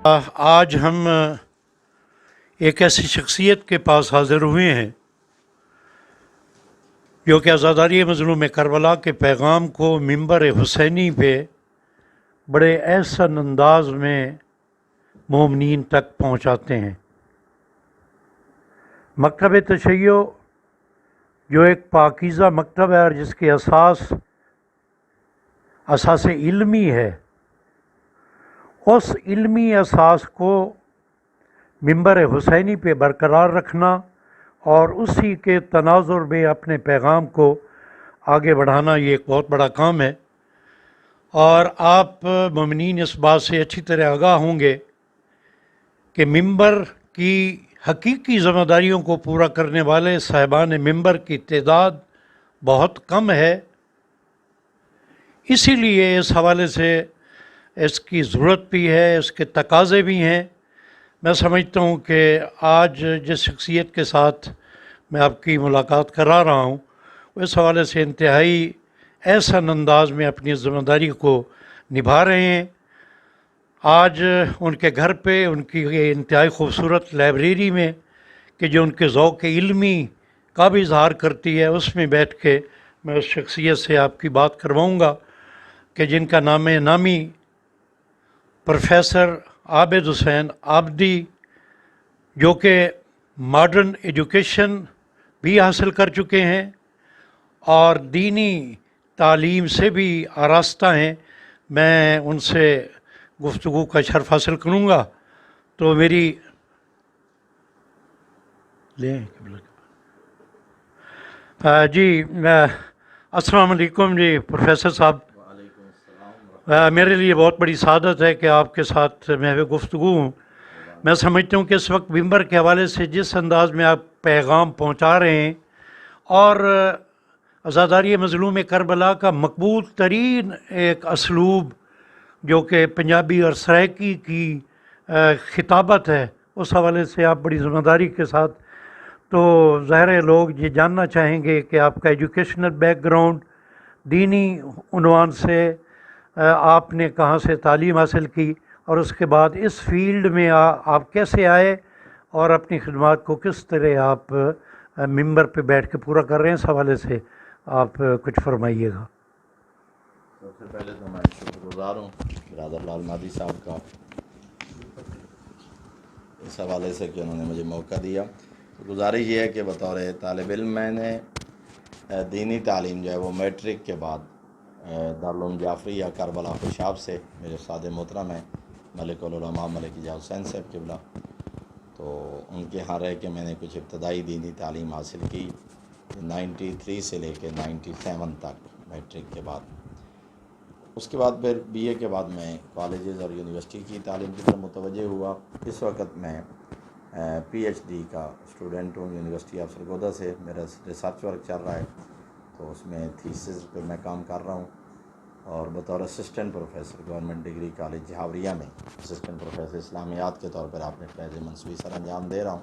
آج ہم ایک ایسی شخصیت کے پاس حاضر ہوئے ہیں جو کہ عزاداری مظلوم کربلا کے پیغام کو منبر حسینی پہ بڑے احسن انداز میں مومنین تک پہنچاتے ہیں۔ مکتب تشیع جو ایک پاکیزہ مکتب ہے اور جس کے اساس علمی ہے، اس علمی اساس کو منبر حسینی پہ برقرار رکھنا اور اسی کے تناظر میں اپنے پیغام کو آگے بڑھانا یہ ایک بہت بڑا کام ہے، اور آپ مومنین اس بات سے اچھی طرح آگاہ ہوں گے کہ منبر کی حقیقی ذمہ داریوں کو پورا کرنے والے صاحبان منبر کی تعداد بہت کم ہے۔ اسی لیے اس حوالے سے اس کی ضرورت بھی ہے، اس کے تقاضے بھی ہیں۔ میں سمجھتا ہوں کہ آج جس شخصیت کے ساتھ میں آپ کی ملاقات کرا رہا ہوں وہ اس حوالے سے انتہائی احسن انداز میں اپنی ذمہ داری کو نبھا رہے ہیں۔ آج ان کے گھر پہ ان کی یہ انتہائی خوبصورت لائبریری میں کہ جو ان کے ذوق علمی کا بھی اظہار کرتی ہے، اس میں بیٹھ کے میں اس شخصیت سے آپ کی بات کرواؤں گا کہ جن کا نام نامی پروفیسر عابد حسین عابدی، جو کہ ماڈرن ایجوکیشن بھی حاصل کر چکے ہیں اور دینی تعلیم سے بھی آراستہ ہیں، میں ان سے گفتگو کا شرف حاصل کروں گا۔ تو میری جی السلام علیکم جی پروفیسر صاحب۔ میرے لیے بہت بڑی سعادت ہے کہ آپ کے ساتھ میں گفتگو ہوں۔ میں سمجھتا ہوں کہ اس وقت منبر کے حوالے سے جس انداز میں آپ پیغام پہنچا رہے ہیں اور عزاداری مظلوم کربلا کا مقبول ترین ایک اسلوب جو کہ پنجابی اور سرائکی کی خطابت ہے، اس حوالے سے آپ بڑی ذمہ داری کے ساتھ، تو ظاہر ہے لوگ یہ جاننا چاہیں گے کہ آپ کا ایجوکیشنل بیک گراؤنڈ، دینی عنوان سے آپ نے کہاں سے تعلیم حاصل کی اور اس کے بعد اس فیلڈ میں آپ کیسے آئے اور اپنی خدمات کو کس طرح آپ منبر پہ بیٹھ کے پورا کر رہے ہیں، اس حوالے سے آپ کچھ فرمائیے گا۔ سب سے پہلے تو میں شکر گزار ہوں برادر لال مادی صاحب کا اس حوالے سے کہ انہوں نے مجھے موقع دیا۔ گزارش یہ ہے کہ بطور طالب علم میں نے دینی تعلیم جو ہے وہ میٹرک کے بعد دارالعلوم جعفریہ کربلا خوشاب سے میرے استاد محترم ہیں ملک العلماء ملک اجاز حسین صاحب قبلہ، تو ان کے ہاں رہ کے میں نے کچھ ابتدائی دینی تعلیم حاصل کی 93 سے لے کے 97 تک میٹرک کے بعد۔ اس کے بعد پھر بی اے کے بعد میں کالجز اور یونیورسٹی کی تعلیم کی طرف متوجہ ہوا۔ اس وقت میں پی ایچ ڈی کا اسٹوڈنٹ ہوں یونیورسٹی آف سرگودا سے، میرا ریسرچ ورک چل رہا ہے، تو اس میں تھیسس پہ میں کام کر رہا ہوں، اور بطور assistant professor government degree college Jhawarian میں اسسٹنٹ پروفیسر اسلامیات کے طور پر آپ نے فیض منصوبی سر انجام دے رہا ہوں۔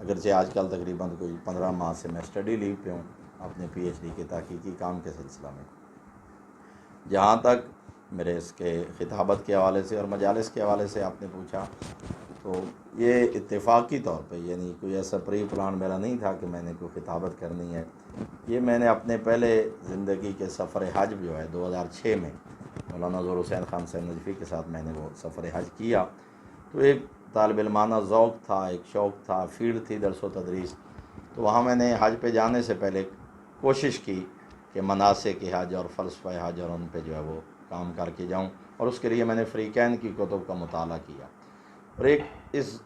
اگرچہ آج کل تقریباً کوئی 15 ماہ سے میں اسٹڈی لیو پہ ہوں اپنے پی ایچ ڈی کے تحقیقی کام کے سلسلہ میں۔ جہاں تک میرے اس کے خطابت کے حوالے سے اور مجالس کے حوالے سے آپ نے پوچھا، تو یہ اتفاقی طور پہ، یعنی کوئی ایسا پری پلان میرا نہیں تھا کہ میں نے کوئی خطابت کرنی ہے۔ یہ میں نے اپنے پہلے زندگی کے سفر حج جو ہے 2006 میں مولانا ظہور حسین خان صاحب نجفی کے ساتھ میں نے وہ سفر حج کیا، تو ایک طالب علمانہ ذوق تھا، ایک شوق تھا، فیلڈ تھی درس و تدریس، تو وہاں میں نے حج پہ جانے سے پہلے کوشش کی کہ مناسک حج اور فلسفہ حج اور ان پہ جو ہے وہ کام کر کے جاؤں، اور اس کے لیے میں نے فریقین کی کتب کا مطالعہ کیا، اور ایک اس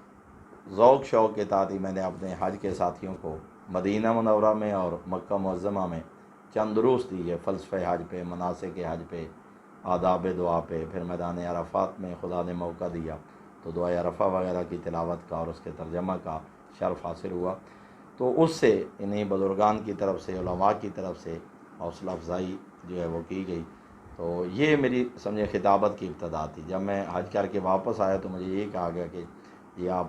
ذوق شوق کے تحت ہی میں نے اپنے حج کے ساتھیوں کو مدینہ منورہ میں اور مکہ معظمہ میں چند دروس دیے فلسفہ حج پہ، مناسک حج پہ، آداب دعا پہ۔ پھر میدان عرفات میں خدا نے موقع دیا تو دعائے عرفہ وغیرہ کی تلاوت کا اور اس کے ترجمہ کا شرف حاصل ہوا، تو اس سے انہیں بزرگان کی طرف سے، علماء کی طرف سے حوصلہ افزائی جو ہے وہ کی گئی۔ تو یہ میری سمجھے خطابت کی ابتدا تھی۔ جب میں حج کر کے واپس آیا تو مجھے یہ کہا گیا کہ یہ آپ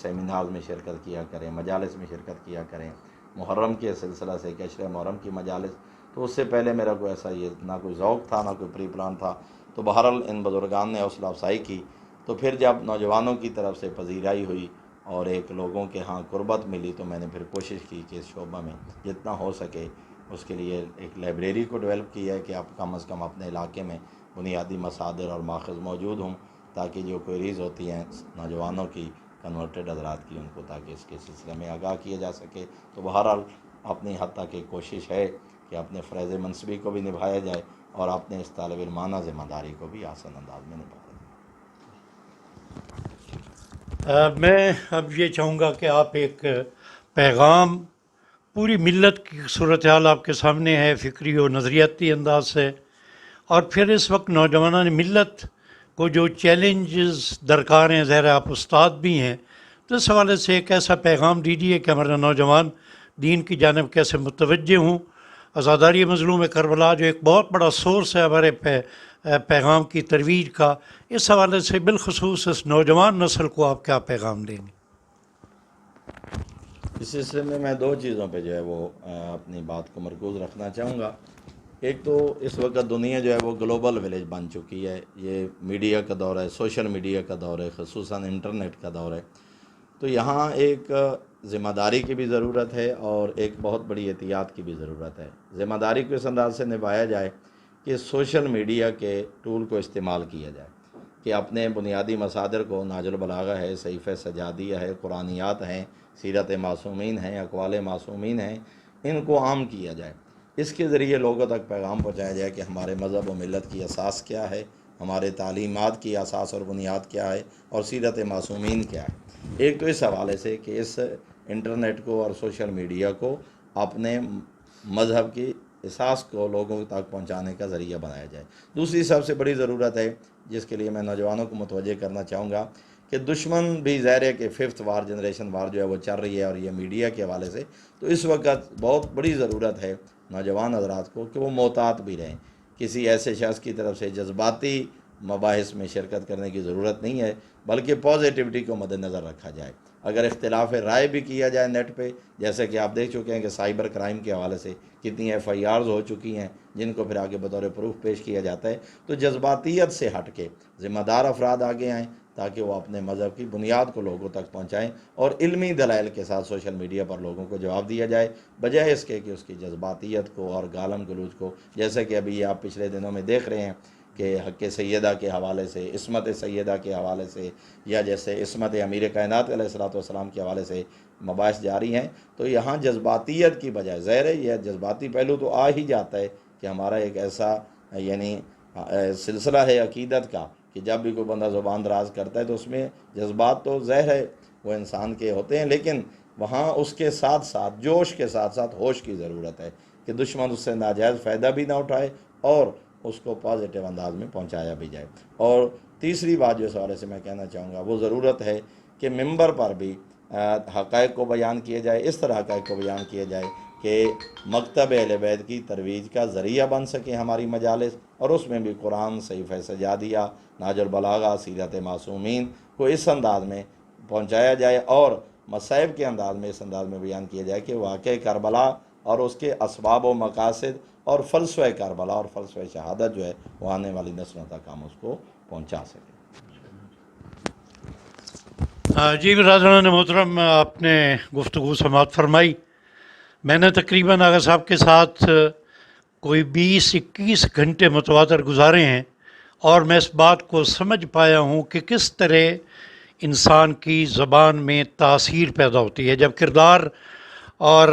سیمینار میں شرکت کیا کریں، مجالس میں شرکت کیا کریں، محرم کے سلسلہ سے کہ اشرِ محرم کی مجالس، تو اس سے پہلے میرا کوئی ایسا یہ نہ کوئی ذوق تھا نہ کوئی پری پلان تھا۔ تو بہرحال ان بزرگان نے حوصلہ افزائی کی تو پھر جب نوجوانوں کی طرف سے پذیرائی ہوئی اور ایک لوگوں کے ہاں قربت ملی، تو میں نے پھر کوشش کی کہ اس شعبہ میں جتنا ہو سکے اس کے لیے ایک لائبریری کو ڈیولپ کیا ہے کہ آپ کم از کم اپنے علاقے میں بنیادی مصادر اور ماخذ موجود ہوں، تاکہ جو کوئریز ہوتی ہیں نوجوانوں کی، کنورٹڈ حضرات کی، ان کو تاکہ اس کے سلسلے میں آگاہ کیا جا سکے۔ تو بہرحال اپنی حد تک ایک کوشش ہے کہ اپنے فریض منصبی کو بھی نبھایا جائے اور اپنے اس طالب علمانہ ذمہ داری کو بھی آسان انداز میں نبھایا جائے۔ میں اب یہ چاہوں گا کہ آپ ایک پیغام، پوری ملت کی صورتحال آپ کے سامنے ہے فکری و نظریاتی انداز سے، اور پھر اس وقت نوجوانان ملت کو جو چیلنجز درکار ہیں، ظاہر ہے آپ استاد بھی ہیں، تو اس حوالے سے ایک ایسا پیغام دیجیے کہ ہمارے نوجوان دین کی جانب کیسے متوجہ ہوں۔ عزاداری مظلوم کربلا جو ایک بہت بڑا سورس ہے ہمارے پیغام کی ترویج کا، اس حوالے سے بالخصوص اس نوجوان نسل کو آپ کیا پیغام دیں گے؟ اس سلسلے میں دو چیزوں پہ جو ہے وہ اپنی بات کو مرکوز رکھنا چاہوں گا۔ ایک تو اس وقت دنیا جو ہے وہ گلوبل ولیج بن چکی ہے، یہ میڈیا کا دور ہے، سوشل میڈیا کا دور ہے، خصوصاً انٹرنیٹ کا دور ہے۔ تو یہاں ایک ذمہ داری کی بھی ضرورت ہے اور ایک بہت بڑی احتیاط کی بھی ضرورت ہے۔ ذمہ داری کو اس انداز سے نبھایا جائے کہ سوشل میڈیا کے ٹول کو استعمال کیا جائے، کہ اپنے بنیادی مصادر کو، نہج البلاغہ ہے، صحیفہ سجادیہ ہے، قرآنیات ہیں، سیرت معصومین ہیں، اقوال معصومین ہیں، ان کو عام کیا جائے۔ اس کے ذریعے لوگوں تک پیغام پہنچایا جائے کہ ہمارے مذہب و ملت کی اساس کیا ہے، ہمارے تعلیمات کی اساس اور بنیاد کیا ہے، اور سیرت معصومین کیا ہے۔ ایک تو اس حوالے سے کہ اس انٹرنیٹ کو اور سوشل میڈیا کو اپنے مذہب کی اساس کو لوگوں تک پہنچانے کا ذریعہ بنایا جائے۔ دوسری سب سے بڑی ضرورت ہے، جس کے لیے میں نوجوانوں کو متوجہ کرنا چاہوں گا، کہ دشمن بھی ظاہر ہے کہ 5th وار، جنریشن وار جو ہے وہ چل رہی ہے، اور یہ میڈیا کے حوالے سے، تو اس وقت بہت بڑی ضرورت ہے نوجوان حضرات کو کہ وہ محتاط بھی رہیں۔ کسی ایسے شخص کی طرف سے جذباتی مباحث میں شرکت کرنے کی ضرورت نہیں ہے، بلکہ پازیٹیوٹی کو مد نظر رکھا جائے۔ اگر اختلاف رائے بھی کیا جائے نیٹ پہ، جیسے کہ آپ دیکھ چکے ہیں کہ سائبر کرائم کے حوالے سے کتنی FIRs ہو چکی ہیں، جن کو پھر آگے بطور پروف پیش کیا جاتا ہے، تو جذباتیت سے ہٹ کے ذمہ دار افراد آگے آئیں، تاکہ وہ اپنے مذہب کی بنیاد کو لوگوں تک پہنچائیں اور علمی دلائل کے ساتھ سوشل میڈیا پر لوگوں کو جواب دیا جائے، بجائے اس کے کہ اس کی جذباتیت کو اور گالم گلوچ کو، جیسے کہ ابھی آپ پچھلے دنوں میں دیکھ رہے ہیں کہ حق سیدہ کے حوالے سے، عصمت سیدہ کے حوالے سے، یا جیسے عصمت امیر کائنات علیہ الصلوۃ والسلام کے حوالے سے مباحث جاری ہیں۔ تو یہاں جذباتیت کی بجائے، ظاہر ہے یہ جذباتی پہلو تو آ ہی جاتا ہے کہ ہمارا ایک ایسا یعنی سلسلہ ہے عقیدت کا کہ جب بھی کوئی بندہ زبان دراز کرتا ہے تو اس میں جذبات تو ظاہر ہے وہ انسان کے ہوتے ہیں، لیکن وہاں اس کے ساتھ ساتھ جوش کے ساتھ ساتھ ہوش کی ضرورت ہے کہ دشمن اس سے ناجائز فائدہ بھی نہ اٹھائے اور اس کو پازیٹیو انداز میں پہنچایا بھی جائے۔ اور تیسری بات جو اس حوالے سے میں کہنا چاہوں گا، وہ ضرورت ہے کہ ممبر پر بھی حقائق کو بیان کیے جائے، اس طرح حقائق کو بیان کیے جائے کہ مکتب اہل بیت کی ترویج کا ذریعہ بن سکے ہماری مجالس، اور اس میں بھی قرآن، صحیفہ سجادیہ، نہج البلاغہ، سیرت معصومین کو اس انداز میں پہنچایا جائے، اور مصائب کے انداز میں اس انداز میں بیان کیا جائے کہ واقع کربلا اور اس کے اسباب و مقاصد اور فلسفہ کربلا اور فلسفہ شہادت جو ہے وہ آنے والی نسلوں تک ہم اس کو پہنچا سکیں۔ جی برادران محترم، آپ نے گفتگو سماعت فرمائی۔ میں نے تقریباً آغا صاحب کے ساتھ کوئی 20-21 گھنٹے متواتر گزارے ہیں، اور میں اس بات کو سمجھ پایا ہوں کہ کس طرح انسان کی زبان میں تاثیر پیدا ہوتی ہے۔ جب کردار اور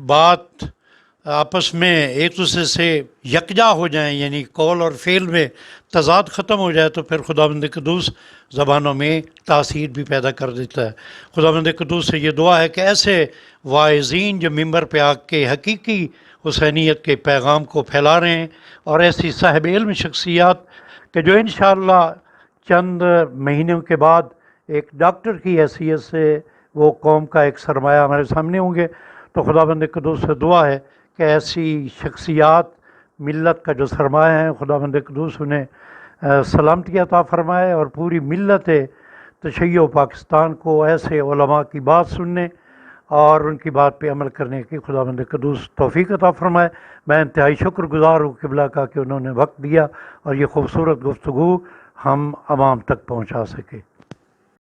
بات آپس میں ایک دوسرے سے یکجا ہو جائیں، یعنی قول اور فعل میں تضاد ختم ہو جائے، تو پھر خداوند قدوس زبانوں میں تاثیر بھی پیدا کر دیتا ہے۔ خداوند قدوس سے یہ دعا ہے کہ ایسے واعظین جو ممبر پہ آ کے حقیقی حسینیت کے پیغام کو پھیلا رہے ہیں، اور ایسی صاحب علم شخصیات کہ جو انشاءاللہ چند مہینوں کے بعد ایک ڈاکٹر کی حیثیت سے وہ قوم کا ایک سرمایہ ہمارے سامنے ہوں گے، تو خداوند قدوس سے دعا ہے کہ ایسی شخصیات ملت کا جو سرمایہ ہیں، خداوند قدوس انہیں سلامتی عطا فرمائے، اور پوری ملت تشیع پاکستان کو ایسے علماء کی بات سننے اور ان کی بات پہ عمل کرنے کی خداوند قدوس توفیق عطا فرمائے۔ میں انتہائی شکر گزار ہوں قبلہ کا کہ انہوں نے وقت دیا اور یہ خوبصورت گفتگو ہم عوام تک پہنچا سکیں.